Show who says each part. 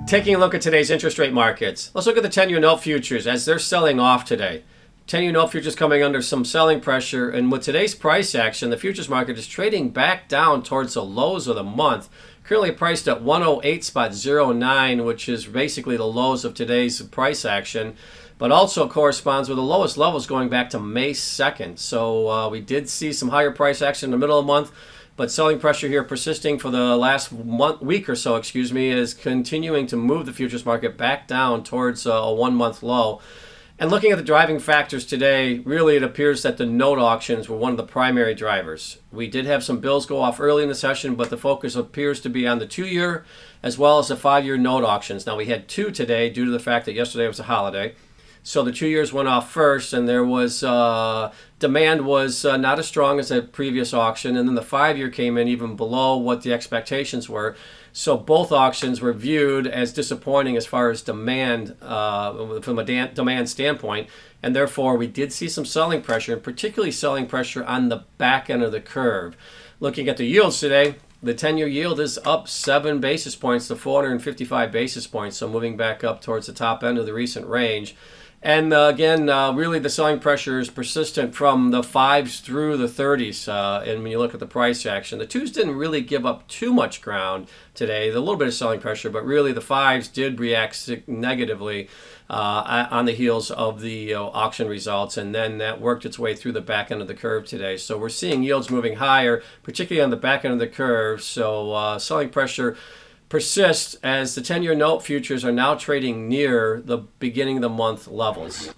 Speaker 1: Taking a look at today's interest rate markets, let's look at the 10-year note futures as they're selling off today. 10-year note futures coming under some selling pressure, and with today's price action, the futures market is trading back down towards the lows of the month. Currently priced at 108.09, which is basically the lows of today's price action, but also corresponds with the lowest levels going back to May 2nd. So we did see some higher price action in the middle of the month, but selling pressure here persisting for the last week or so, is continuing to move the futures market back down towards a 1 month low. And looking at the driving factors today, really it appears that the note auctions were one of the primary drivers. We did have some bills go off early in the session, but the focus appears to be on the 2-year as well as the 5-year note auctions. Now we had 2 today due to the fact that yesterday was a holiday. So the 2 years went off first, and there was demand was not as strong as the previous auction, and then the 5-year came in even below what the expectations were. So both auctions were viewed as disappointing as far as demand from a demand standpoint, and therefore we did see some selling pressure, and particularly selling pressure on the back end of the curve. Looking at the yields today, the 10-year yield is up 7 basis points to 455 basis points, so moving back up towards the top end of the recent range. And again, really the selling pressure is persistent from the 5s through the 30s. And when you look at the price action, the 2s didn't really give up too much ground today. A little bit of selling pressure, but really the 5s did react negatively on the heels of the auction results. And then that worked its way through the back end of the curve today. So we're seeing yields moving higher, particularly on the back end of the curve. So selling pressure persists as the 10-year note futures are now trading near the beginning of the month levels.